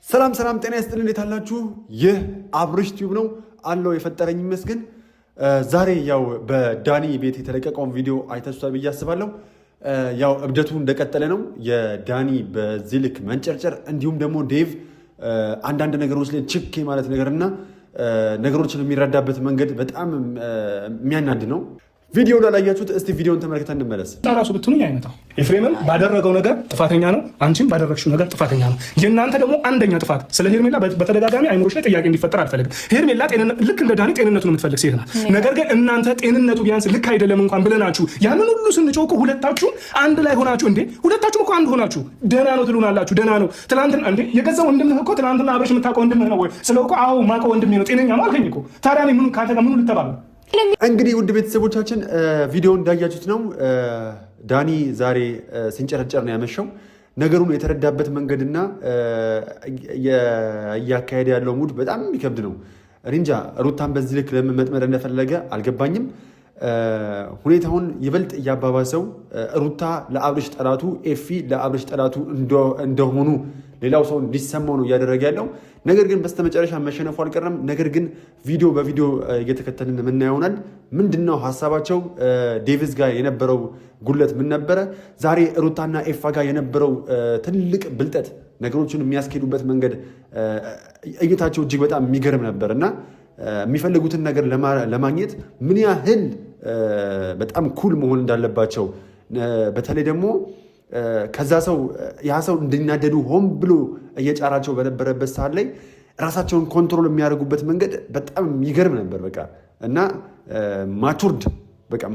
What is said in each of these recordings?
ሰላም ጤና ይስጥልን። እንዴት አላችሁ? ይህ አብርሽ ቲዩብ ነው አለው የፈጠረኝ ይመስገን። ዛሬ ያው በዳኒ ቤት የተለቀቀውን ቪዲዮ አይታችሁታል ብዬ አስባለሁ። ያው እብደቱ እንደቀጠለ ነው። የዳኒ በዚህ ልክ መንጨርጨር እንዲሁም ደግሞ ዴቭ አንዳንድ ነገሮች ላይ ችክ ማለት ነገርና ነገሮችን የሚረዳበት መንገድ በጣም የሚያናድ ነው። ቪዲዮ ላላያችሁት እስቲ ቪዲዮን ተመልክተን እንመለስ። ራሱ ብትሉኝ አይመጣም። ኤፍሬምም ባደረገው ነገር ጥፋተኛ ነው፣ አንቺም ባደረግሽው ነገር ጥፋተኛ ነው። የእናንተ ደግሞ አንደኛ ጥፋት ስለ ሄርሜላ በተደጋጋሚ አይምሮች ላይ ጥያቄ እንዲፈጠር አልፈልግም። ሄርሜላ ልክ እንደ ዳኒ ጤንነቱን የምትፈልግ ሴት ናት። ነገር ግን እናንተ ጤንነቱ ቢያንስ ልክ አይደለም እንኳን ብለናችሁ ያንን ሁሉ ስንጮህ ሁለታችሁም አንድ ላይ ሆናችሁ ሁለታችሁም እኮ አንድ ሆናችሁ ደህና ነው ትሉናላችሁ። ደህና ነው ትናንትና የገዛ ወንድምህ እኮ ትናንትና አብረሽ የምታውቀው ወንድምህ ነው ወይ ስለው እኮ አዎ ማውቀው ወንድሜ ነው ጤነኛ ነው አልከኝ እኮ። ታዲያ እኔ ከአንተ ጋር ምኑ ልተባለ? እንግዲህ ውድ ቤተሰቦቻችን ቪዲዮ እንዳያችሁት ነው። ዳኒ ዛሬ ሲንጨረጨር ነው ያመሸው። ነገሩን የተረዳበት መንገድና እያካሄደ ያለው ሙድ በጣም የሚከብድ ነው። እንጃ ሩታን በዚህ ልክ ለምን መጥመድ እንደፈለገ አልገባኝም። ሁኔታውን ይበልጥ እያባባሰው ሩታ ለአብርሽ ጠላቱ፣ ኤፊ ለአብርሽ ጠላቱ እንደሆኑ ሌላው ሰው እንዲሰማው ነው እያደረገ ያለው። ነገር ግን በስተመጨረሻ መሸነፉ አልቀረም። ነገር ግን ቪዲዮ በቪዲዮ እየተከተልን የምናየው ይሆናል። ምንድነው ሀሳባቸው? ዴቪዝ ጋር የነበረው ጉለት ምን ነበረ? ዛሬ ሩታና ኤፋ ጋር የነበረው ትልቅ ብልጠት፣ ነገሮችን የሚያስኬዱበት መንገድ እይታቸው እጅግ በጣም የሚገርም ነበር እና የሚፈልጉትን ነገር ለማግኘት ምን ያህል በጣም ኩል መሆን እንዳለባቸው በተለይ ደግሞ ከዛ ያ ሰው እንዲናደዱ ሆን ብሎ እየጫራቸው በነበረበት ሰዓት ላይ ራሳቸውን ኮንትሮል የሚያደርጉበት መንገድ በጣም የሚገርም ነበር። በቃ እና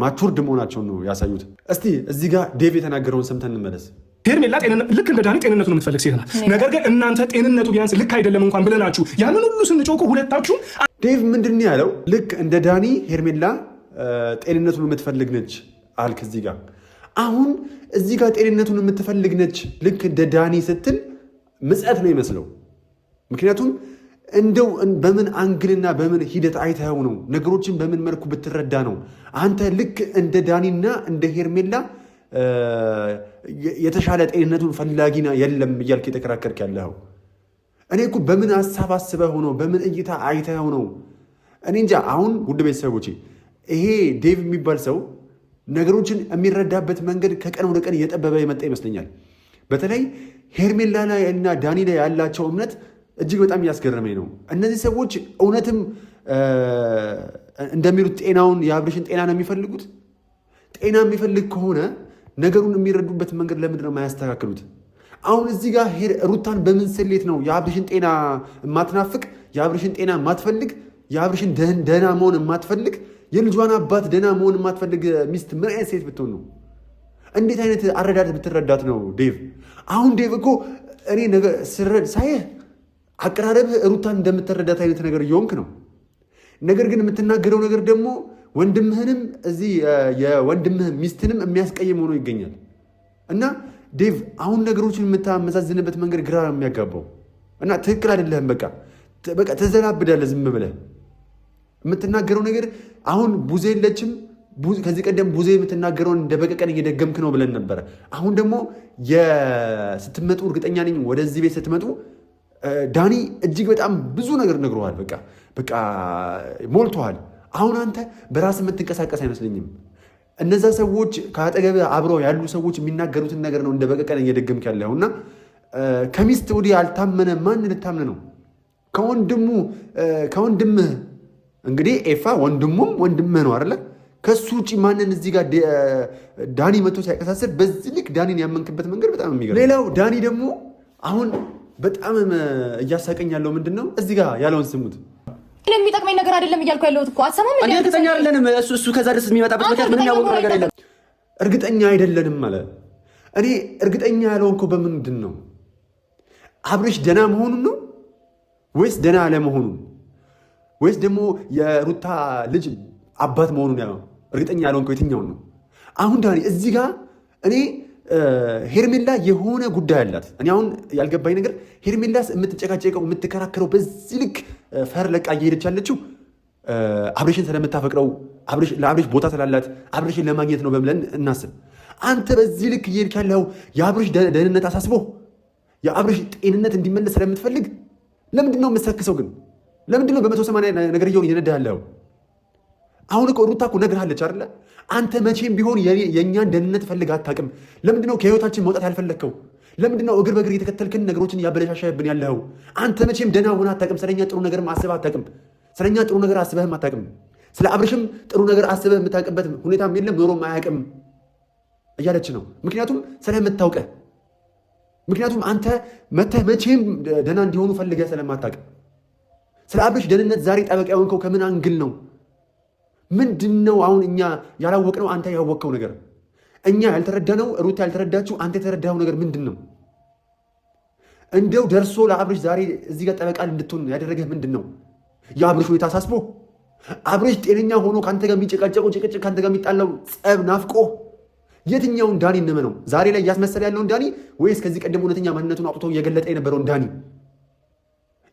ማቹርድ መሆናቸውን ነው ያሳዩት። እስቲ እዚህ ጋር ዴቭ የተናገረውን ሰምተን እንመለስ። ሄርሜላ ልክ እንደ ዳኒ ጤንነቱን የምትፈልግ ሴት ናት። ነገር ግን እናንተ ጤንነቱ ቢያንስ ልክ አይደለም እንኳን ብለናችሁ ያንን ሁሉ ስንጮህ ሁለታችሁ ዴቭ ምንድን ነው ያለው? ልክ እንደ ዳኒ ሄርሜላ ጤንነቱን የምትፈልግ ነች አልክ እዚህ ጋር። አሁን እዚህ ጋር ጤንነቱን የምትፈልግ ነች ልክ እንደ ዳኒ ስትል ምጽአት ነው ይመስለው። ምክንያቱም እንደው በምን አንግልና በምን ሂደት አይተኸው ነው ነገሮችን በምን መልኩ ብትረዳ ነው አንተ ልክ እንደ ዳኒና እንደ ሄርሜላ የተሻለ ጤንነቱን ፈላጊና የለም እያልክ የተከራከርክ ያለኸው? እኔ እኮ በምን ሀሳብ አስበህ ሆኖ በምን እይታ አይተኸው ነው? እኔ እንጃ። አሁን ውድ ቤተሰቦቼ ይሄ ዴቭ የሚባል ሰው ነገሮችን የሚረዳበት መንገድ ከቀን ወደ ቀን እየጠበበ የመጣ ይመስለኛል። በተለይ ሄርሜላ ላይ እና ዳኒ ላይ ያላቸው እምነት እጅግ በጣም እያስገረመኝ ነው። እነዚህ ሰዎች እውነትም እንደሚሉት የአብርሽን ጤና ነው የሚፈልጉት? ጤና የሚፈልግ ከሆነ ነገሩን የሚረዱበት መንገድ ለምንድን ነው የማያስተካክሉት? አሁን እዚህ ጋር ሩታን በምን ስሌት ነው የአብርሽን ጤና የማትናፍቅ፣ የአብርሽን ጤና የማትፈልግ፣ የአብርሽን ደህና መሆን የማትፈልግ፣ የልጇን አባት ደህና መሆን የማትፈልግ ሚስት ምን አይነት ሴት ብትሆን ነው? እንዴት አይነት አረዳድ ብትረዳት ነው ዴቭ? አሁን ዴቭ እኮ እኔ ሳይህ አቀራረብህ ሩታን እንደምትረዳት አይነት ነገር እየሆንክ ነው። ነገር ግን የምትናገረው ነገር ደግሞ ወንድምህንም እዚህ የወንድምህ ሚስትንም የሚያስቀይም ሆኖ ይገኛል። እና ዴቭ አሁን ነገሮችን የምታመዛዝንበት መንገድ ግራ የሚያጋባው እና ትክክል አይደለህም። በቃ ተዘላብዳለህ ዝም ብለህ የምትናገረው ነገር። አሁን ቡዜ የለችም። ከዚህ ቀደም ቡዜ የምትናገረውን እንደ በቀቀን እየደገምክ ነው ብለን ነበረ። አሁን ደግሞ ስትመጡ እርግጠኛ ነኝ ወደዚህ ቤት ስትመጡ ዳኒ እጅግ በጣም ብዙ ነገር ነግረዋል። በቃ ሞልተዋል። አሁን አንተ በራስ የምትንቀሳቀስ አይመስለኝም። እነዛ ሰዎች ከአጠገብ አብረው ያሉ ሰዎች የሚናገሩትን ነገር ነው እንደ በቀቀን እየደገምክ ያለው እና ከሚስት ወዲህ ያልታመነ ማን ልታምነ ነው? ከወንድምህ እንግዲህ ኤፋ ወንድምህ ነው አይደለ? ከሱ ውጭ ማንን እዚህ ጋር ዳኒ መቶ ሲያቀሳስር በዚህ ልክ ዳኒን ያመንክበት መንገድ በጣም የሚገርም። ሌላው ዳኒ ደግሞ አሁን በጣም እያሳቀኝ ያለው ምንድን ነው? እዚህ ጋር ያለውን ስሙት። የሚጠቅመኝ ነገር አይደለም እያልኩ ያለሁት እኮ አሰማም። እርግጠኛ አይደለንም። እሱ ከዛ ድረስ የሚመጣበት ምክንያት ምንም ያወቀው ነገር የለም። እርግጠኛ አይደለንም ማለት እኔ እርግጠኛ ያለውን እኮ በምንድን ነው? አብርሽ ደህና መሆኑን ነው ወይስ ደህና አለመሆኑን ወይስ ደግሞ የሩታ ልጅ አባት መሆኑን ያው እርግጠኛ ያለውን እኮ የትኛውን ነው? አሁን ዳኒ እዚህ ጋር እኔ ሄርሜላ የሆነ ጉዳይ አላት። እኔ አሁን ያልገባኝ ነገር ሄርሜላስ የምትጨቃጨቀው የምትከራከረው በዚህ ልክ ፈር ለቃ እየሄደች ያለችው አብርሽን ስለምታፈቅረው ለአብርሽ ቦታ ስላላት አብርሽን ለማግኘት ነው ብለን እናስብ። አንተ በዚህ ልክ እየሄድክ ያለው የአብርሽ ደህንነት አሳስቦ የአብርሽ ጤንነት እንዲመለስ ስለምትፈልግ ለምንድን ነው የምትሰክሰው? ግን ለምንድን ነው በ180 ነገር እየነዳ ያለው? አሁን እኮ ሩታ እኮ ነግርሃለች አይደለ? አንተ መቼም ቢሆን የእኛን ደህንነት ፈልግ አታውቅም። ለምንድን ነው ከህይወታችን መውጣት ያልፈለግከው? ለምንድን ነው እግር በእግር የተከተልክን ነገሮችን እያበለሻሻብን ያለው? አንተ መቼም ደህና ሆነ አታውቅም። ስለኛ ጥሩ ነገርም አስበህ አታውቅም። ስለኛ ጥሩ ነገር አስበህም አታውቅም። ስለ አብርሽም ጥሩ ነገር አስበህ የምታውቅበት ሁኔታም የለም፣ ኖሮም አያውቅም እያለች ነው። ምክንያቱም ስለምታውቀህ፣ ምክንያቱም አንተ መተህ መቼም ደህና እንዲሆኑ ፈልገህ ስለማታውቅ። ስለ አብርሽ ደህንነት ዛሬ ጠበቃ የሆንከው ከምን አንግል ነው? ምንድን ነው አሁን እኛ ያላወቅነው አንተ ያወቅከው ነገር? እኛ ያልተረዳነው ሩታ ያልተረዳችው አንተ የተረዳኸው ነገር ምንድን ነው? እንደው ደርሶ ለአብርሽ ዛሬ እዚህ ጋር ጠበቃ እንድትሆን ያደረገህ ምንድን ነው? የአብርሽ ሁኔታ አሳስቦ፣ አብርሽ ጤነኛ ሆኖ ከአንተ ጋር የሚጨቃጨቀው ጭቅጭቅ፣ ከአንተ ጋር የሚጣላው ጸብ ናፍቆ የትኛውን ዳኒ እንመነው? ዛሬ ላይ እያስመሰለ ያለውን ዳኒ ወይስ ከዚህ ቀደም እውነተኛ ማንነቱን አውጥቶ እየገለጠ የነበረውን ዳኒ?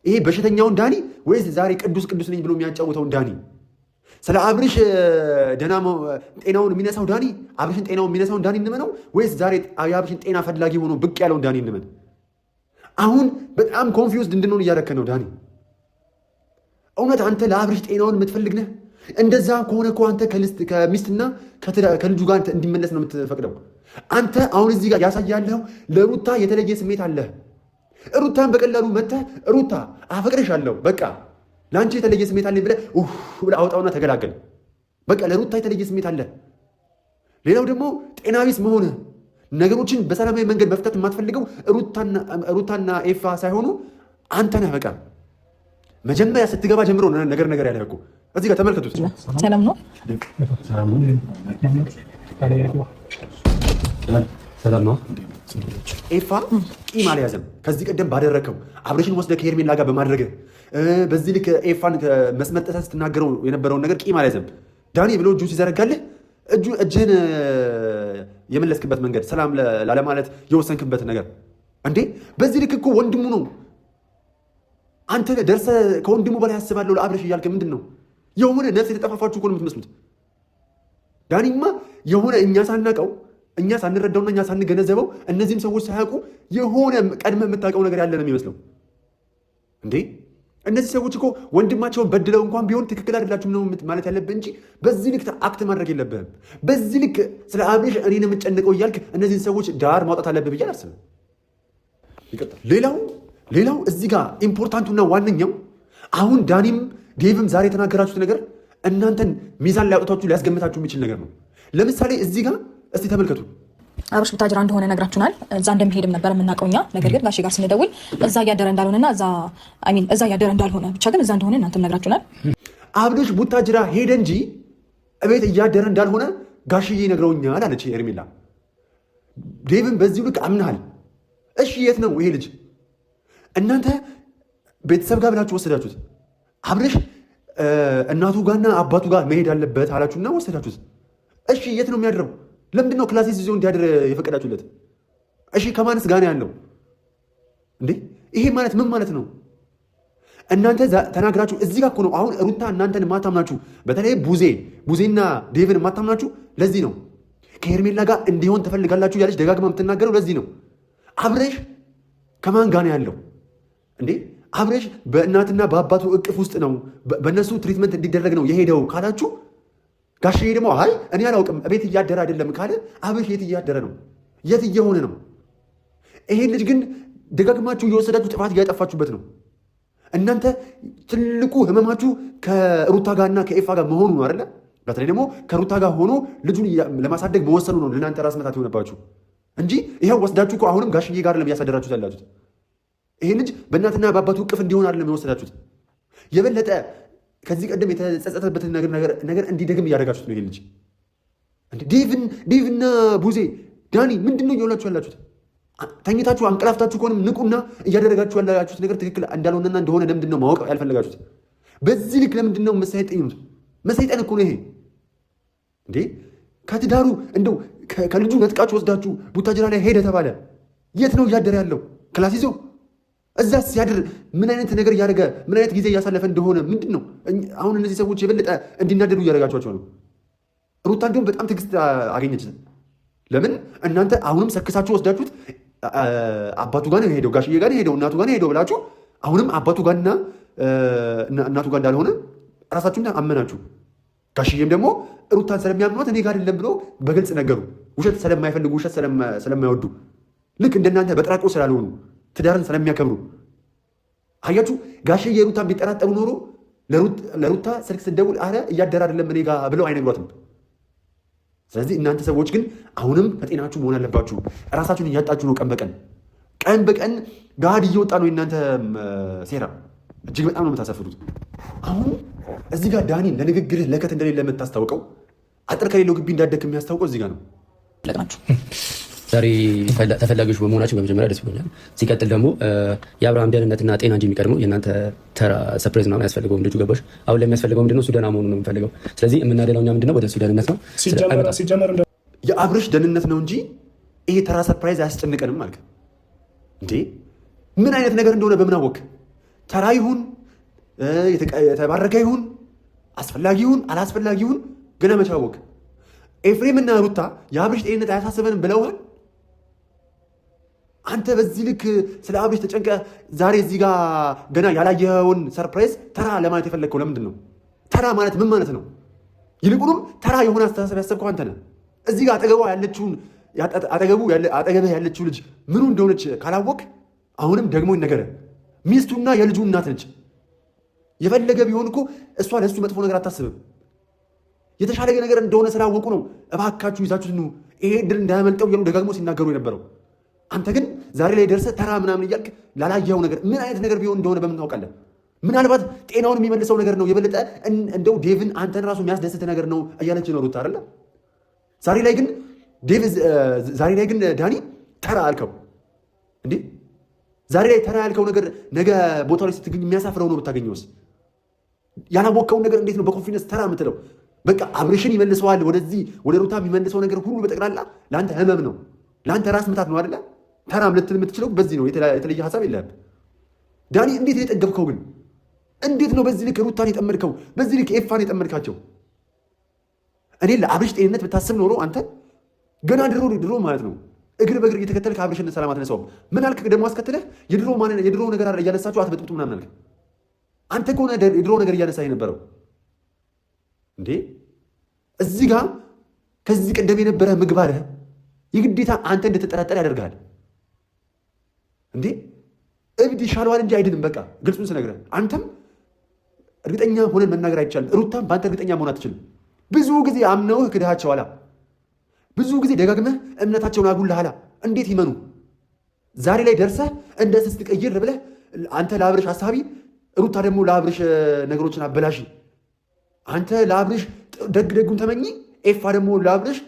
ይሄ በሽተኛውን ዳኒ ወይስ ዛሬ ቅዱስ ቅዱስ ነኝ ብሎ የሚያጫውተውን ዳኒ? ስለ አብርሽ ጤናውን የሚነሳው ዳኒ፣ አብርሽን ጤናውን የሚነሳውን ዳኒ እንመነው ወይስ ዛሬ የአብርሽን ጤና ፈላጊ ሆኖ ብቅ ያለውን ዳኒ እንመን? አሁን በጣም ኮንፊውዝድ እንድንሆን እያደረከን ነው ዳኒ። እውነት አንተ ለአብርሽ ጤናውን የምትፈልግ ነህ? እንደዛ ከሆነ እኮ አንተ ከሚስትና ከልጁ ጋር እንዲመለስ ነው የምትፈቅደው። አንተ አሁን እዚህ ጋር ያሳያለኸው ለሩታ የተለየ ስሜት አለህ። ሩታን በቀላሉ መተህ ሩታ አፈቅርሻለሁ በቃ ለአንቺ የተለየ ስሜት አለኝ ብለህ አውጣውና ተገላገል። በቃ ለሩታ የተለየ ስሜት አለ። ሌላው ደግሞ ጤና ቢስ መሆንህ፣ ነገሮችን በሰላማዊ መንገድ መፍታት የማትፈልገው ሩታና ኤፋ ሳይሆኑ አንተ ነህ። በቃ መጀመሪያ ስትገባ ጀምሮ ነገር ያለህ እኮ እዚህ ጋር ተመልከቱት። ሰላም ነው ሰላም ነው። ኤፋ ቂም አልያዘም። ከዚህ ቀደም ባደረከው አብርሽን ወስደህ ከሄርሜላ ጋር በማድረግህ በዚህ ልክ ኤፋን መስመጠተ ስትናገረው የነበረውን ነገር ቂም አልያዘም። ዳኒ ብሎ እጁ ሲዘረጋልህ እጅህን የመለስክበት መንገድ፣ ሰላም ላለማለት የወሰንክበት ነገር እንዴ! በዚህ ልክ እኮ ወንድሙ ነው። አንተ ደርሰህ ከወንድሙ በላይ ያስባለሁ ለአብርሽ እያልክ ምንድን ነው? የሆነ ነፍስ የተጠፋፋችሁ እኮ ነው የምትመስሉት። ዳኒማ የሆነ እኛ ሳናቀው እኛ ሳንረዳውና እኛ ሳንገነዘበው እነዚህም ሰዎች ሳያውቁ የሆነ ቀድመህ የምታውቀው ነገር ያለ ነው የሚመስለው እንዴ! እነዚህ ሰዎች እኮ ወንድማቸውን በድለው እንኳን ቢሆን ትክክል አይደላችሁም ነው ማለት ያለብህ እንጂ በዚህ ልክ አክት ማድረግ የለብህም። በዚህ ልክ ስለ አብርሽ እኔን የምጨነቀው እያልክ እነዚህን ሰዎች ዳር ማውጣት አለብህ ብዬ አላስብም። ሌላው እዚህ ጋር ኢምፖርታንቱና ዋነኛው አሁን ዳኒም ዴቭም ዛሬ የተናገራችሁት ነገር እናንተን ሚዛን ሊያውጣችሁ ሊያስገምታችሁ የሚችል ነገር ነው። ለምሳሌ እዚህ ጋር እስቲ ተመልከቱ። አብርሽ ቡታጅራ እንደሆነ ነግራችሁናል። እዛ እንደሚሄድም ነበር የምናውቀው እኛ። ነገር ግን ጋሼ ጋር ስንደውል እዛ እያደረ እንዳልሆነና እዛ እያደረ እንዳልሆነ ብቻ ግን እዛ እንደሆነ እናንተም ነግራችሁናል። አብርሽ ቡታጅራ ሄደ እንጂ እቤት እያደረ እንዳልሆነ ጋሽዬ ነግረውኛል አለች ሄርሜላ። ዴቭም በዚሁ ልክ አምናሃል። እሺ የት ነው ይሄ ልጅ? እናንተ ቤተሰብ ጋር ብላችሁ ወሰዳችሁት። አብርሽ እናቱ ጋርና አባቱ ጋር መሄድ አለበት አላችሁና ወሰዳችሁት። እሺ የት ነው የሚያድረው? ለምንድን ነው ክላሴስ ይዞ እንዲያድር የፈቀዳችሁለት? እሺ ከማንስ ጋር ያለው እንዴ? ይሄ ማለት ምን ማለት ነው? እናንተ ተናግራችሁ እዚህ ጋር እኮ ነው አሁን ሩታ እናንተን ማታምናችሁ፣ በተለይ ቡዜና ዴቭን ማታምናችሁ ለዚህ ነው። ከሄርሜላ ጋር እንዲሆን ትፈልጋላችሁ ያለች ደጋግማ የምትናገረው ለዚህ ነው። አብርሽ ከማን ጋር ያለው እንዴ? አብርሽ በእናትና በአባቱ እቅፍ ውስጥ ነው፣ በእነሱ ትሪትመንት እንዲደረግ ነው የሄደው ካላችሁ፣ ጋሽዬ ደግሞ አይ እኔ አላውቅም ቤት እያደረ አይደለም ካለ፣ አብርሽ የት እያደረ ነው? የት እየሆነ ነው? ይሄን ልጅ ግን ደጋግማችሁ እየወሰዳችሁ ጥፋት እያጠፋችሁበት ነው። እናንተ ትልቁ ህመማችሁ ከሩታ ጋርና ከኤፋ ጋር መሆኑ ነው አይደለ? በተለይ ደግሞ ከሩታ ጋር ሆኖ ልጁን ለማሳደግ መወሰኑ ነው ለእናንተ ራስ መታት የሆነባችሁ እንጂ ይኸው ወስዳችሁ እኮ አሁንም ጋሽዬ ጋር ለሚያሳደራችሁት ያላችሁት ይሄ ልጅ በእናትና በአባቱ እቅፍ እንዲሆን አይደለም የወሰዳችሁት። የበለጠ ከዚህ ቀደም የተጸጸተበትን ነገር እንዲደግም እያደረጋችሁት ነው። ይሄ ልጅ ዴቭና ቡዜ ዳኒ ምንድን ነው እየሆናችሁ ያላችሁት? ተኝታችሁ አንቀላፍታችሁ ከሆነም ንቁና እያደረጋችሁ ያላችሁት ነገር ትክክል እንዳልሆነና እንደሆነ ለምንድን ነው ማወቅ ያልፈለጋችሁት? በዚህ ልክ ለምንድን ነው መሳይጠኙት? መሳይጠን እኮ ነው ይሄ እንዴ! ከትዳሩ እንደው ከልጁ ነጥቃችሁ ወስዳችሁ ቡታጅራ ላይ ሄደ ተባለ። የት ነው እያደረ ያለው? ክላስ ይዞ እዛ ሲያድር ምን አይነት ነገር እያደረገ ምን አይነት ጊዜ እያሳለፈ እንደሆነ ምንድን ነው? አሁን እነዚህ ሰዎች የበለጠ እንዲናደዱ እያደረጋችኋቸው ነው። ሩታ እንዲሁም በጣም ትዕግስት አገኘች። ለምን እናንተ አሁንም ሰክሳችሁ ወስዳችሁት አባቱ ጋር ነው ሄደው፣ ጋሽዬ ጋር ሄደው፣ እናቱ ጋር ሄደው ብላችሁ አሁንም አባቱ ጋርና እናቱ ጋር እንዳልሆነ ራሳችሁን አመናችሁ። ጋሽዬም ደግሞ ሩታን ስለሚያምኗት እኔ ጋር አይደለም ብሎ በግልጽ ነገሩ። ውሸት ስለማይፈልጉ ውሸት ስለማይወዱ ልክ እንደናንተ በጥራቆ ስላልሆኑ ትዳርን ስለሚያከብሩ አያችሁ። ጋሽዬ ሩታን ቢጠራጠሩ ኖሮ ለሩታ ስልክ ስደውል አረ እያደረ አይደለም እኔ ጋር ብለው አይነግሯትም። ስለዚህ እናንተ ሰዎች ግን አሁንም ከጤናችሁ መሆን አለባችሁ። ራሳችሁን እያጣችሁ ነው። ቀን በቀን ጋድ እየወጣ ነው የእናንተ ሴራ። እጅግ በጣም ነው የምታሰፍሩት። አሁን እዚህ ጋር ዳኒ ለንግግርህ ለከት እንደሌለ የምታስታውቀው አጥር ከሌለው ግቢ እንዳደክ የሚያስታውቀው እዚህ ጋር ነው። ዛሬ ተፈላጊዎች በመሆናቸው በመጀመሪያ ደስ ብሎኛል። ሲቀጥል ደግሞ የአብርሃም ደህንነትና ጤና እንጂ የሚቀድመው የእናንተ ተራ ሰርፕራይዝ ምናምን አያስፈልገውም። ልጁ ገባሽ? አሁን ለሚያስፈልገው ምንድነው? እሱ ደህና መሆኑ ነው የምፈልገው። ስለዚህ የምናደላው እኛ ምንድነው? ወደ እሱ ደህንነት ነው። የአብርሽ ደህንነት ነው እንጂ ይሄ ተራ ሰርፕራይዝ አያስጨንቀንም አልክ እንዴ? ምን አይነት ነገር እንደሆነ በምን አወቅ? ተራ ይሁን የተባረከ ይሁን አስፈላጊ ይሁን አላስፈላጊ ይሁን ገና መቼ አወቅ? ኤፍሬምና ሩታ የአብርሽ ጤንነት አያሳስበንም ብለውሃል። አንተ በዚህ ልክ ስለ አብርሽ ተጨንቀ ዛሬ እዚህ ጋር ገና ያላየኸውን ሰርፕራይዝ ተራ ለማለት የፈለግከው ለምንድን ነው? ተራ ማለት ምን ማለት ነው? ይልቁንም ተራ የሆነ አስተሳሰብ ያሰብከው አንተ ነህ። እዚህ ጋር አጠገብህ ያለችው ልጅ ምኑ እንደሆነች ካላወቅ አሁንም ደግሞ ይነገረ ሚስቱና የልጁ እናት ነች። የፈለገ ቢሆን እኮ እሷ ለእሱ መጥፎ ነገር አታስብም። የተሻለ ነገር እንደሆነ ስላወቁ ነው እባካችሁ ይዛችሁት ኑ ይሄ ድል እንዳያመልጠው እያሉ ደጋግሞ ሲናገሩ የነበረው። አንተ ግን ዛሬ ላይ ደርሰህ ተራ ምናምን እያልክ ላላየኸው ነገር ምን አይነት ነገር ቢሆን እንደሆነ በምን ታውቃለህ? ምናልባት ጤናውን የሚመልሰው ነገር ነው የበለጠ እንደው ዴቭን አንተን ራሱ የሚያስደስት ነገር ነው እያለች ነው ሩታ አይደለ? ዛሬ ላይ ግን ዳኒ ተራ አልከው እንዴ? ዛሬ ላይ ተራ ያልከው ነገር ነገ ቦታው ላይ ስትገኝ የሚያሳፍረው ነው ብታገኘውስ? ያላወቅከውን ነገር እንዴት ነው በኮንፊደንስ ተራ የምትለው? በቃ አብርሽን ይመልሰዋል ወደዚህ ወደ ሩታ የሚመልሰው ነገር ሁሉ በጠቅላላ ለአንተ ህመም ነው፣ ለአንተ ራስ ምታት ነው አይደለ? ተራም ልትል የምትችለው በዚህ ነው። የተለየ ሀሳብ የለህም ዳኒ። እንዴት ነው የጠገብከው ግን? እንዴት ነው በዚህ ልክ ሩታን የጠመድከው? በዚህ ልክ ኤፋን የጠመድካቸው? እኔ ለአብርሽ ጤንነት ብታስብ ኖሮ አንተ ገና ድሮ ማለት ነው እግር በእግር እየተከተልክ አብርሽን ሰላም አትነሳውም። ምን አልክ ደግሞ? አስከትለህ የድሮ ነገር እያነሳችሁ አትበጥብጡ ምናምን አልክ። አንተ ከሆነ የድሮ ነገር እያነሳ የነበረው እንዴ? እዚህ ጋር ከዚህ ቀደም የነበረ ምግባርህ የግዴታ አንተ እንድትጠራጠር ያደርግሃል እንዴ? እብድ ይሻለዋል እንጂ አይድንም። በቃ ግልጹን ስነግረህ አንተም እርግጠኛ ሆነን መናገር አይቻልም። ሩታም በአንተ እርግጠኛ መሆን አትችልም። ብዙ ጊዜ አምነውህ ክድሃቸዋላ። ብዙ ጊዜ ደጋግመህ እምነታቸውን አጉልሃላ። እንዴት ይመኑ? ዛሬ ላይ ደርሰህ እንደ ስስት ቀይር ብለህ አንተ ለአብርሽ አሳቢ፣ ሩታ ደግሞ ለአብርሽ ነገሮችን አበላሽ። አንተ ለአብርሽ ደጉን ተመኝ፣ ኤፋ ደግሞ ለአብርሽ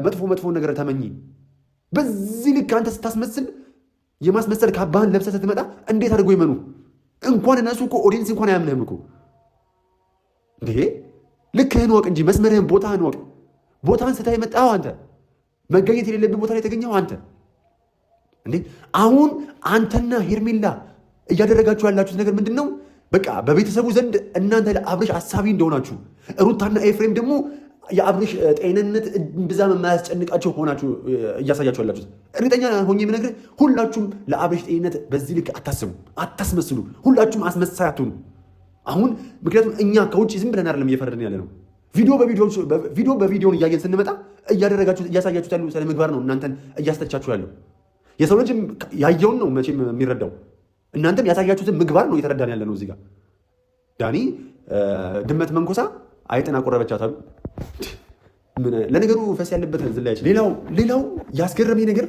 መጥፎ ነገር ተመኝ። በዚህ ልክ አንተ ስታስመስል የማስመሰል ካባህን ለብሰህ ስትመጣ እንዴት አድርጎ ይመኑ? እንኳን እነሱ እኮ ኦዲየንስ እንኳን አያምንህም እኮ እንዴ። ልክህን ወቅ እንጂ መስመርህን፣ ቦታህን ወቅ። ቦታህን ስታይ መጣኸው አንተ፣ መገኘት የሌለብህ ቦታ ላይ የተገኘኸው አንተ እንዴ። አሁን አንተና ሄርሜላ እያደረጋችሁ ያላችሁት ነገር ምንድን ነው? በቃ በቤተሰቡ ዘንድ እናንተ ለአብርሽ አሳቢ እንደሆናችሁ፣ ሩታና ኤፍሬም ደግሞ የአብርሽ ጤንነት ብዛም የማያስጨንቃቸው ሆናችሁ እያሳያችሁ ያላችሁት። እርግጠኛ ሆኜ የምነግርህ ሁላችሁም ለአብርሽ ጤንነት በዚህ ልክ አታስቡ፣ አታስመስሉ። ሁላችሁም አስመሳይ አትሁኑ። አሁን ምክንያቱም እኛ ከውጭ ዝም ብለን አይደለም እየፈረድን ያለ ነው። ቪዲዮ በቪዲዮን እያየን ስንመጣ እያሳያችሁት ያሉ ስለ ምግባር ነው እናንተን እያስተቻችሁ ያለው። የሰው ልጅ ያየውን ነው መቼም የሚረዳው። እናንተም ያሳያችሁትን ምግባር ነው እየተረዳን ያለ ነው። እዚህ ጋር ዳኒ ድመት መንኮሳ አይጥን አቆረበቻት አሉ። ለነገሩ ፈስ ያለበት ዝላያች። ሌላው ያስገረመኝ ነገር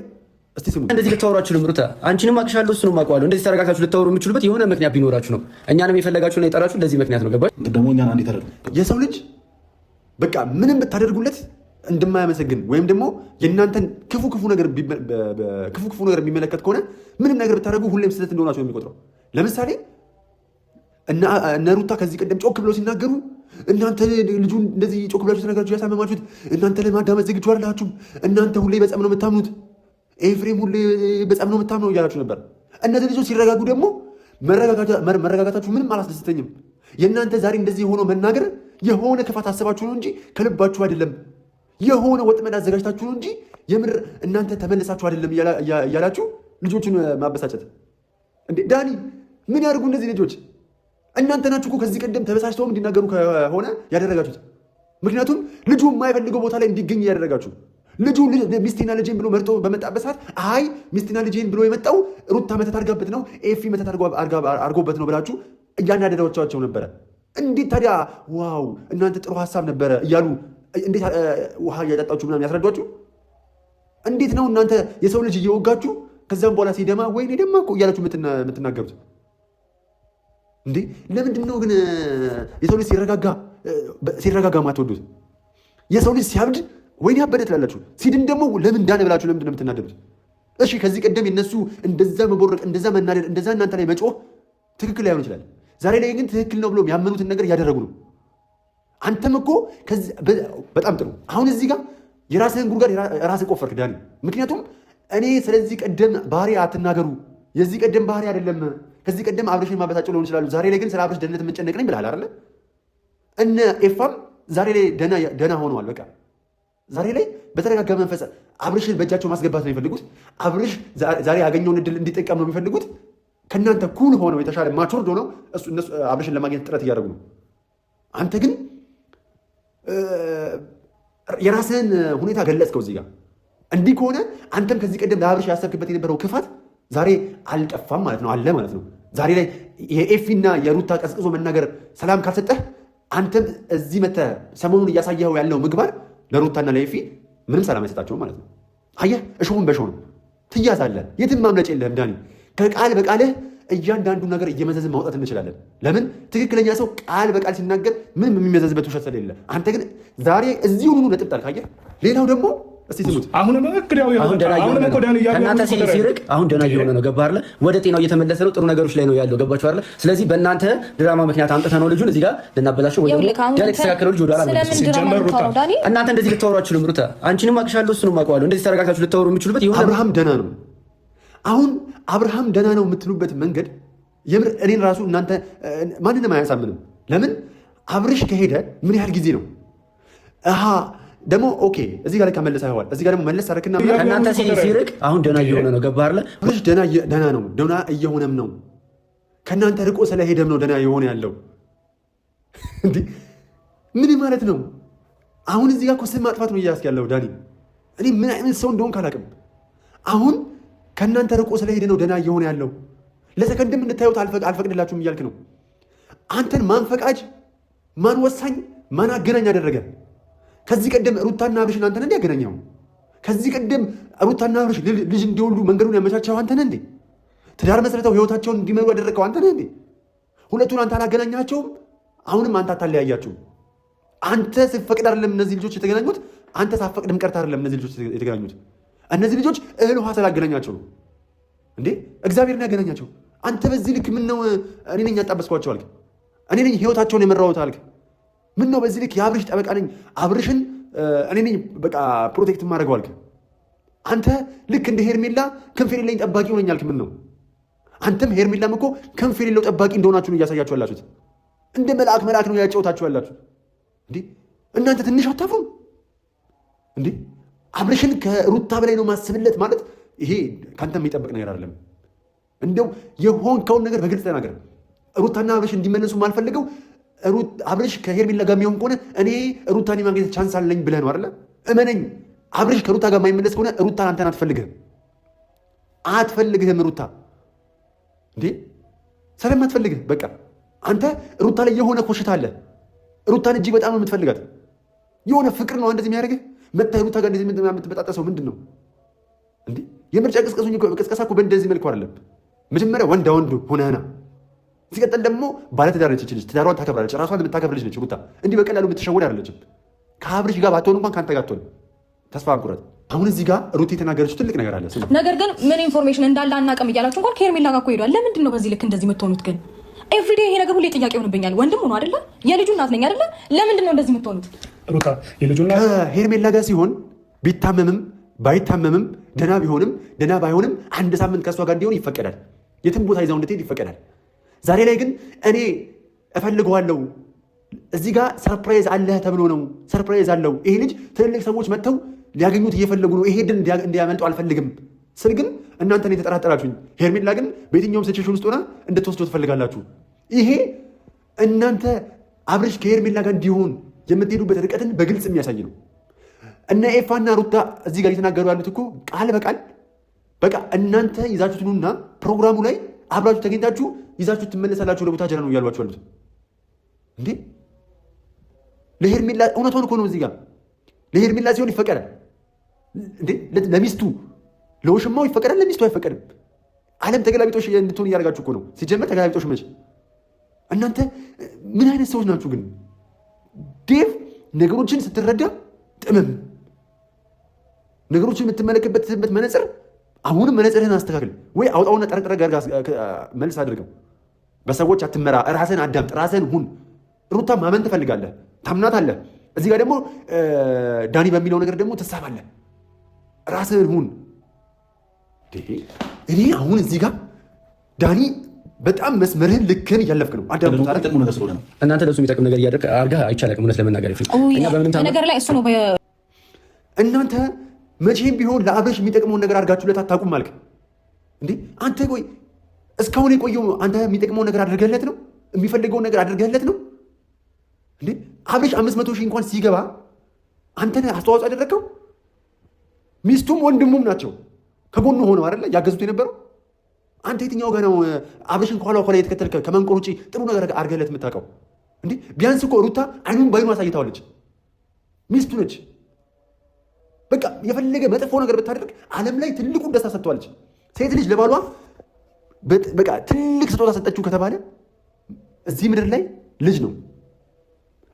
እስቲ ስሙ። እንደዚህ ልታወሩ አችሉም ሩታ፣ አንቺንም አቅሻለሁ እሱንም አውቀዋለሁ። እንደዚህ ተረጋጋችሁ ልታወሩ የምችሉበት የሆነ ምክንያት ቢኖራችሁ ነው። እኛንም የፈለጋችሁና የጠራችሁ እንደዚህ ምክንያት ነው። ገባች? ደግሞ እኛን አንዴ ተረዱ። የሰው ልጅ በቃ ምንም ብታደርጉለት እንደማያመሰግን ወይም ደግሞ የእናንተን ክፉ ነገር የሚመለከት ከሆነ ምንም ነገር ብታደርጉ ሁሌም ስህተት እንደሆናቸው የሚቆጥረው። ለምሳሌ እነ ሩታ ከዚህ ቀደም ጮክ ብለው ሲናገሩ እናንተ ልጁን እንደዚህ ጮክ ብላችሁ ተናገራችሁ ያሳመማችሁት እናንተ ለማዳመጥ ዝግጁ አይደላችሁም፣ እናንተ ሁሌ በጸም ነው የምታምኑት፣ ኤፍሬም ሁሌ በጸም ነው የምታምነው እያላችሁ ነበር። እነዚህ ልጆች ሲረጋጉ ደግሞ መረጋጋታችሁ ምንም አላስደስተኝም። የእናንተ ዛሬ እንደዚህ የሆነው መናገር የሆነ ክፋት አስባችሁ ነው እንጂ ከልባችሁ አይደለም። የሆነ ወጥመድ አዘጋጅታችሁ ነው እንጂ የምር እናንተ ተመልሳችሁ አይደለም እያላችሁ ልጆቹን ማበሳጨት? እንዴ ዳኒ ምን ያደርጉ እነዚህ ልጆች? እናንተ ናችሁ እኮ ከዚህ ቀደም ተበሳጭተውም እንዲናገሩ ከሆነ ያደረጋችሁት። ምክንያቱም ልጁ የማይፈልገው ቦታ ላይ እንዲገኝ ያደረጋችሁ። ልጁ ሚስቴና ልጄን ብሎ መርጦ በመጣበት ሰዓት አይ ሚስቴና ልጄን ብሎ የመጣው ሩታ መተት አድርጋበት ነው፣ ኤፊ መተት አድርጎበት ነው ብላችሁ እያናደዳቸው ነበረ። እንዴት ታዲያ ዋው እናንተ ጥሩ ሀሳብ ነበረ እያሉ እንዴት ውሃ እያጠጣችሁ ምናምን ያስረዷችሁ? እንዴት ነው እናንተ የሰው ልጅ እየወጋችሁ ከዛም በኋላ ሲደማ ወይኔ ደማ እኮ እያላችሁ የምትናገሩት? እንዴ ለምንድን ነው ግን የሰው ልጅ ሲረጋጋ ማትወዱት? የሰው ልጅ ሲያብድ ወይኔ ያበደ ትላላችሁ፣ ሲድን ደግሞ ለምን ዳነ ብላችሁ ለምንድን ነው የምትናደዱት? እሺ ከዚህ ቀደም የነሱ እንደዛ መቦረቅ፣ እንደዛ መናደድ፣ እንደዛ እናንተ ላይ መጮህ ትክክል ላይሆን ይችላል። ዛሬ ላይ ግን ትክክል ነው ብሎ ያመኑትን ነገር እያደረጉ ነው። አንተም እኮ በጣም ጥሩ። አሁን እዚህ ጋር የራስህን ጉድጓድ ራስህ ቆፈርክ ዳኒ። ምክንያቱም እኔ ስለዚህ ቀደም ባህሪ አትናገሩ፣ የዚህ ቀደም ባህሪ አይደለም። ከዚህ ቀደም አብርሽን ማበሳጨው ሊሆን ይችላሉ። ዛሬ ላይ ግን ስለ አብርሽ ደህንነት የምንጨነቅ ነኝ ብለሃል አይደለ? እነ ኤፋም ዛሬ ላይ ደህና ሆነዋል። በቃ ዛሬ ላይ በተረጋጋ መንፈስ አብርሽን በእጃቸው ማስገባት ነው የሚፈልጉት። አብርሽ ዛሬ ያገኘውን እድል እንዲጠቀም ነው የሚፈልጉት። ከእናንተ ኩል ሆነው የተሻለ ማቹርድ ሆነው እነሱ አብርሽን ለማግኘት ጥረት እያደረጉ ነው። አንተ ግን የራስህን ሁኔታ ገለጽከው እዚህ ጋር። እንዲህ ከሆነ አንተም ከዚህ ቀደም ለአብርሽ ያሰብክበት የነበረው ክፋት ዛሬ አልጠፋም ማለት ነው፣ አለ ማለት ነው። ዛሬ ላይ የኤፊና የሩታ ቀስቅሶ መናገር ሰላም ካልሰጠህ አንተም እዚህ መተህ ሰሞኑን እያሳየኸው ያለው ምግባር ለሩታና ለኤፊ ምንም ሰላም አይሰጣቸውም ማለት ነው። አየህ፣ እሾህን በሾህ ነው ትያዛለህ። የትም ማምለጭ የለህም ዳኒ። ከቃል በቃልህ እያንዳንዱ ነገር እየመዘዝን ማውጣት እንችላለን። ለምን? ትክክለኛ ሰው ቃል በቃል ሲናገር ምንም የሚመዘዝበት ውሸት ስለሌለ። አንተ ግን ዛሬ እዚህ ሁሉ ነጥብ ጣልክ። አየህ። ሌላው ደግሞ እስቲ ስሙት። አሁን ከእናንተ ሲርቅ አሁን ደህና እየሆነ ነው። ገባህ አይደለ? ወደ ጤናው እየተመለሰ ነው። ጥሩ ነገሮች ላይ ነው ያለው። ገባችሁ አይደለ? ስለዚህ በእናንተ ድራማ ምክንያት አምጥተህ ነው ልጁን እዚህ ጋር ልናበላሸው ወይ ደግሞ የተስተካከለው ልጅ ወደ ኋላ እናንተ እንደዚህ ልታወሩ አትችሉም። ሩታ አንቺንም አቅሻለሁ፣ እሱንም አውቀዋለሁ። እንደዚህ ተረጋግታችሁ ልታወሩ የምችሉበት ይሁን። አብርሃም ደህና ነው። አሁን አብርሃም ደህና ነው የምትሉበት መንገድ የምር እኔን ራሱ እናንተ ማንንም አያሳምንም። ለምን? አብርሽ ከሄደ ምን ያህል ጊዜ ነው? ደግሞ ኦኬ እዚህ ጋር ከመለስ አይዋል እዚህ ጋር ደግሞ መለስ አረክና ከእናንተ ሲርቅ አሁን ደህና እየሆነ ነው። ገባህ አይደለ? አብርሽ ደህና ነው፣ ደህና እየሆነም ነው። ከእናንተ ርቆ ስለሄደም ነው ደህና የሆነ ያለው። እንዴ ምን ማለት ነው? አሁን እዚህ ጋር እኮ ስም ማጥፋት ነው እያስክ ያለው ዳኒ። እኔ ምን አይነት ሰው እንደሆንክ አላውቅም። አሁን ከእናንተ ርቆ ስለሄደ ነው ደህና እየሆነ ያለው። ለሰከንድም እንድታዩት አልፈቅድላችሁም እያልክ ነው። አንተን ማን ፈቃጅ፣ ማን ወሳኝ፣ ማን አገናኝ አደረገ? ከዚህ ቀደም ሩታና አብርሽን አንተን እንዴ ያገናኘው? ከዚህ ቀደም ሩታና አብርሽ ልጅ እንዲወልዱ መንገዱን ያመቻቸው አንተን እንዴ? ትዳር መስርተው ህይወታቸውን እንዲመሩ ያደረገው አንተን እንዴ? ሁለቱን አንተ አላገናኛቸውም። አሁንም አንተ አታለያያቸውም። አንተ ስትፈቅድ አይደለም እነዚህ ልጆች የተገናኙት። አንተ ሳትፈቅድም ቀርተህ አይደለም እነዚህ ልጆች የተገናኙት። እነዚህ ልጆች እህል ውሃ ስላገናኛቸው ነው እንዴ? እግዚአብሔርን ያገናኛቸው። አንተ በዚህ ልክ ምን ነው እኔ ነኝ ያጣበስኳቸው አልክ? እኔ ነኝ ህይወታቸውን የመራሁት አልክ? ምን ነው በዚህ ልክ የአብርሽ ጠበቃ ነኝ፣ አብርሽን እኔ ነኝ በቃ ፕሮቴክት ማድረገው አልክ? አንተ ልክ እንደ ሄርሜላ ክንፍ የሌለኝ ጠባቂ ሆነኝ አልክ። ምን ነው አንተም ሄርሜላም እኮ ክንፍ የሌለው ጠባቂ እንደሆናችሁ ነው እያሳያችሁ ያላችሁት። እንደ መልአክ ነው ያጫወታችሁ ያላችሁት። እንዴ እናንተ ትንሽ አታፍሩም እንዴ? አብርሽን ከሩታ በላይ ነው ማስብለት ማለት ይሄ ከአንተ የሚጠበቅ ነገር አይደለም። እንደው የሆንከውን ነገር በግልጽ ተናገር። ሩታና አብርሽ እንዲመለሱ ማልፈልገው አብርሽ ከሄርሜላ ጋር የሚሆን ከሆነ እኔ ሩታን የማግኘት ቻንስ አለኝ ብለህ ነው አይደለ? እመነኝ። አብርሽ ከሩታ ጋር የማይመለስ ከሆነ ሩታን አንተን አትፈልግህም። ሩታ እንዴ ስለማትፈልግህ በቃ አንተ ሩታ ላይ የሆነ ኮሽታ አለ። ሩታን እጅግ በጣም የምትፈልጋት የሆነ ፍቅር ነው እንደዚህ የሚያደርግህ። መታ ሩታ ጋር እንደዚህ የምትበጣጠሰው ምንድን ነው እንዴ? የምርጫ ቅስቀሳ እኮ በእንደዚህ መልኩ አይደለም። መጀመሪያ ወንዳ ወንዱ ሆነህና ሲቀጥል ደግሞ ባለትዳር ነች ልጅ፣ ትዳሯን ታከብራለች፣ ራሷን የምታከብር ልጅ ነች ሩታ። እንዲህ በቀላሉ የምትሸወድ አይደለችም። ከአብርሽ ጋር ባትሆን እንኳን ከአንተ ጋር አትሆን። ተስፋ አንቁረጥ። አሁን እዚህ ጋር ሩት የተናገረችው ትልቅ ነገር አለ። ነገር ግን ምን ኢንፎርሜሽን እንዳለ አናውቅም እያላችሁ እንኳን ከሄርሜላ ጋር እኮ ሄዷል። ለምንድን ነው በዚህ ልክ እንደዚህ የምትሆኑት ግን? ኤቭሪዴ ይሄ ነገር ሁሌ ጥያቄ ሆንብኛል። ወንድም ሆኖ አይደለ? የልጁ እናት ነኝ አይደለ? ለምንድን ነው እንደዚህ የምትሆኑት? ሩታ የልጁ እናት ከሄርሜላ ጋር ሲሆን ቢታመምም ባይታመምም ደህና ቢሆንም ደህና ባይሆንም አንድ ሳምንት ከእሷ ጋር እንዲሆን ይፈቀዳል። የትም ቦታ ይዛው እንድትሄድ ይፈቀዳል። ዛሬ ላይ ግን እኔ እፈልገዋለሁ እዚህ ጋር ሰርፕራይዝ አለህ ተብሎ ነው። ሰርፕራይዝ አለው ይሄ ልጅ። ትልልቅ ሰዎች መጥተው ሊያገኙት እየፈለጉ ነው። ይሄ ድል እንዲያመልጡ አልፈልግም ስል ግን እናንተ ነው የተጠራጠራችሁኝ። ሄርሜላ ግን በየትኛውም ሲቹዌሽን ውስጥ ሆና እንድትወስደው ትፈልጋላችሁ። ይሄ እናንተ አብርሽ ከሄርሜላ ጋር እንዲሆን የምትሄዱበት ርቀትን በግልጽ የሚያሳይ ነው። እነ ኤፋና ሩታ እዚህ ጋር እየተናገሩ ያሉት እኮ ቃል በቃል በቃ እናንተ ይዛችሁት ኑና ፕሮግራሙ ላይ አብራችሁ ተገኝታችሁ ይዛችሁ ትመለሳላችሁ ለቡታጀራ ነው እያሏችሁ ያሉት እንዴ። ለሄርሜላ እውነቷን እኮ ነው። እዚህ ጋር ለሄርሜላ ሲሆን ይፈቀዳል እንዴ? ለሚስቱ ለውሽማው ይፈቀዳል፣ ለሚስቱ አይፈቀድም። ዓለም ተገላቢጦሽ እንድትሆን እያደረጋችሁ እኮ ነው። ሲጀመር ተገላቢጦሽ መች እናንተ ምን አይነት ሰዎች ናችሁ ግን? ዴቭ ነገሮችን ስትረዳ ጥምም ነገሮችን የምትመለከትበት መነጽር አሁንም መነጽርህን አስተካክል ወይ አውጣውና ጠረቅ ጋር መልስ አድርገው። በሰዎች አትመራ፣ ራስህን አዳምጥ፣ ራስህን ሁን። ሩታ ማመን ትፈልጋለህ፣ ታምናታለህ። እዚህ ጋር ደግሞ ዳኒ በሚለው ነገር ደግሞ ትሳባለህ። ራስህን ሁን። እኔ አሁን እዚህ ጋር ዳኒ በጣም መስመርህን ልክህን እያለፍክ ነው። እናንተ ለሱ የሚጠቅም ነገር እያደረግ አድርገህ አይቻልም። እውነት ለመናገር ነገር ላይ እሱ ነው። እናንተ መቼም ቢሆን ለአብርሽ የሚጠቅመውን ነገር አድርጋችሁለት አታውቁም አልክ እንዴ? አንተ ቆይ እስካሁን የቆየው አንተ የሚጠቅመውን ነገር አድርገህለት ነው? የሚፈልገውን ነገር አድርገህለት ነው እንዴ? አብርሽ 500 ሺህ እንኳን ሲገባ አንተ አስተዋጽኦ ያደረግከው? ሚስቱም ወንድሙም ናቸው ከጎኑ ሆነው አይደለ ያገዙት የነበረው። አንተ የትኛው ጋር ነው አብርሽን ከኋላ የተከተልከ ከመንቆር ውጭ ጥሩ ነገር አድርገህለት የምታውቀው እንዴ? ቢያንስ እኮ ሩታ አይኑን ባይኑ አሳይታዋለች። ሚስቱ ነች። በቃ የፈለገ መጥፎ ነገር ብታደርግ ዓለም ላይ ትልቁን ደስታ ሰጥተዋለች። ሴት ልጅ ለባሏ በቃ ትልቅ ስጦታ ሰጠችው ከተባለ እዚህ ምድር ላይ ልጅ ነው።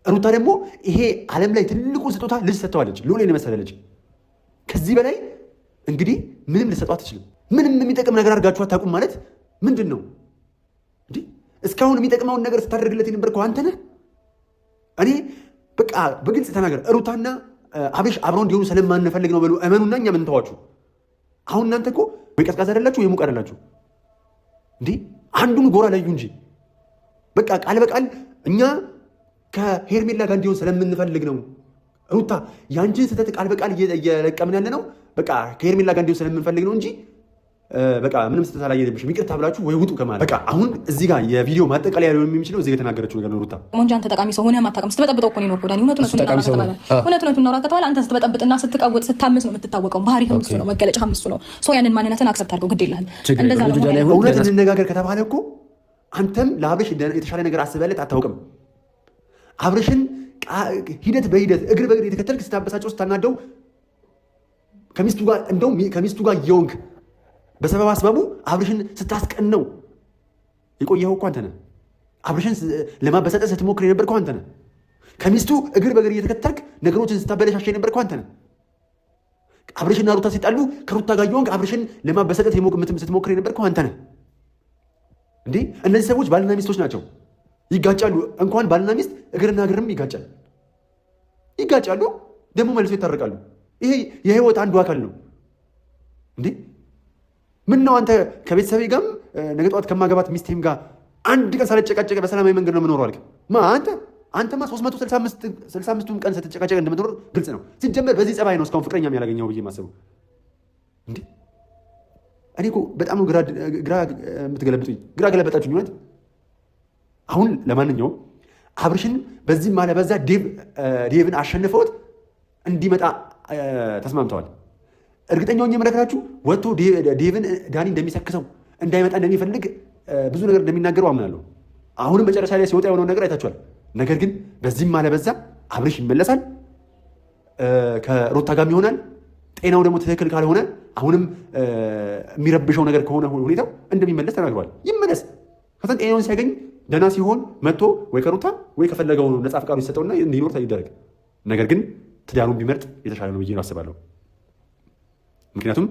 ሩታ ደግሞ ይሄ ዓለም ላይ ትልቁን ስጦታ ልጅ ሰጥተዋለች። ሎሌን የመሰለ ልጅ። ከዚህ በላይ እንግዲህ ምንም ልሰጧት አትችልም። ምንም የሚጠቅም ነገር አድርጋችሁ አታውቁም ማለት ምንድን ነው እንዲህ? እስካሁን የሚጠቅመውን ነገር ስታደርግለት የነበርከው አንተ ነህ። እኔ በቃ በግልጽ ተናገር። ሩታና አብርሽ አብረው እንዲሆኑ ስለማንፈልግ ነው በሉ። እመኑና እኛ ምን ተዋችሁ። አሁን እናንተ እኮ ወይ ቀዝቃዛ አይደላችሁ ወይ ሙቅ አይደላችሁ እንዲህ። አንዱን ጎራ ለዩ እንጂ በቃ ቃል በቃል እኛ ከሄርሜላ ጋር እንዲሆን ስለምንፈልግ ነው። ሩታ ያንቺን ስህተት ቃል በቃል እየለቀምን ያለ ነው። በቃ ከሄርሜላ ጋር እንዲሆን ስለምንፈልግ ነው እንጂ በቃ ምንም ስህተት አላየንብሽም ይቅርታ ብላችሁ ወይ ውጡ ከማለት በቃ። አሁን እዚህ ጋር የቪዲዮ ማጠቃለያ ሊሆን የሚችለው እዚህ የተናገረችው ነገር ነው። ሩታ ወንጃን ተጠቃሚ ሰው ሆነህ ማታውቅም። ስትበጠብጠው እኮ ነው የኖርኩት ዳኒ። እውነቱን እናውራ ከተባለ አንተ ስትበጠብጥና ስትቀውጥ ስታምስ ነው የምትታወቀው። ባህሪህ እሱ ነው፣ መገለጫ እሱ ነው። ሰው ያንን ማንነትን አክሰፕት አድርገው ግድ የለህም። እንደዛ ነው። እውነት እንነጋገር ከተባለ እኮ አንተም ለአብርሽ የተሻለ ነገር አስበለት አታውቅም። አብርሽን ሂደት በሂደት እግር በእግር የተከተልክ ስታበሳጨው ስታናደው ከሚስቱ ጋር እንደውም ከሚስቱ ጋር እየወንክ በሰበብ አስባቡ አብርሽን ስታስቀነው የቆየኸው እኮ አንተ ነህ። አብርሽን ለማበሳጨት ስትሞክር የነበርከው አንተ ነህ። ከሚስቱ እግር በእግር እየተከተልክ ነገሮችን ስታበለሻሸ የነበርከው አንተ ነህ። አብርሽና ሩታ ሲጣሉ ከሩታ ጋር እየወንክ አብርሽን ለማበሳጨት ስትሞክር የነበርከው አንተ ነህ። እንዴ እነዚህ ሰዎች ባልና ሚስቶች ናቸው። ይጋጫሉ። እንኳን ባልና ሚስት እግርና እግርም ይጋጫሉ፣ ደግሞ መልሶ ይታረቃሉ። ይሄ የህይወት አንዱ አካል ነው። እንዴ ምን ነው አንተ ከቤተሰቤ ጋርም ነገ ጠዋት ከማገባት ሚስቴም ጋር አንድ ቀን ሳልጨቃጨቅ በሰላማዊ መንገድ ነው የምኖረው አልክ። አንተማ 365ቱን ቀን ስትጨቃጨቅ እንደምትኖር ግልጽ ነው። ሲጀመር በዚህ ጸባይ ነው እስካሁን ፍቅረኛም ያላገኘው ብዬ ማሰበው። እንዴ እኔ እኮ በጣም ነው ግራ የምትገለብጡኝ፣ ግራ ገለበጣችሁኝ እውነት። አሁን ለማንኛውም አብርሽን በዚህ ማለ በዛ ዴቭን አሸንፈውት እንዲመጣ ተስማምተዋል። እርግጠኛውን የመለከታችሁ ወጥቶ ዴቭን ዳኒ እንደሚሰክሰው እንዳይመጣ እንደሚፈልግ ብዙ ነገር እንደሚናገሩ አምናለሁ። አሁንም መጨረሻ ላይ ሲወጣ የሆነውን ነገር አይታችኋል። ነገር ግን በዚህም ማለ በዛ አብርሽ ይመለሳል፣ ከሩታ ጋርም ይሆናል። ጤናው ደግሞ ትክክል ካልሆነ አሁንም የሚረብሸው ነገር ከሆነ ሁኔታው እንደሚመለስ ተናግሯል። ይመለስ። ከዛን ጤናውን ሲያገኝ ደህና ሲሆን መጥቶ ወይ ከሩታ ወይ ከፈለገው ነፃ ፈቃዱ ይሰጠውና እንዲኖር ይደረግ። ነገር ግን ትዳሩን ቢመርጥ የተሻለ ነው ብዬ አስባለሁ። ምክንያቱም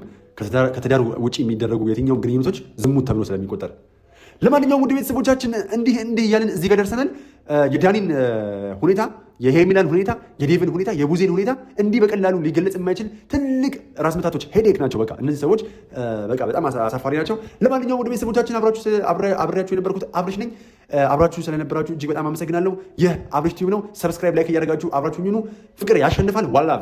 ከትዳር ውጭ የሚደረጉ የትኛውም ግንኙነቶች ዝሙት ተብሎ ስለሚቆጠር። ለማንኛውም ውድ ቤተሰቦቻችን እንዲህ እያልን እዚህ ጋር ደርሰናል። የዳኒን ሁኔታ፣ የሄርሜላን ሁኔታ፣ የዴቭን ሁኔታ፣ የቡዜን ሁኔታ እንዲህ በቀላሉ ሊገለጽ የማይችል ትልቅ ራስ ምታቶች ሄዴክ ናቸው። በቃ እነዚህ ሰዎች በቃ በጣም አሳፋሪ ናቸው። ለማንኛውም ውድ ቤተሰቦቻችን አብሬያችሁ የነበርኩት አብርሽ ነኝ። አብራችሁ ስለነበራችሁ እጅግ በጣም አመሰግናለሁ። ይህ አብርሽ ቲዩብ ነው። ሰብስክራይብ፣ ላይክ እያደረጋችሁ አብራችሁ ሁኑ። ፍቅር ያሸንፋል። ዋላቭ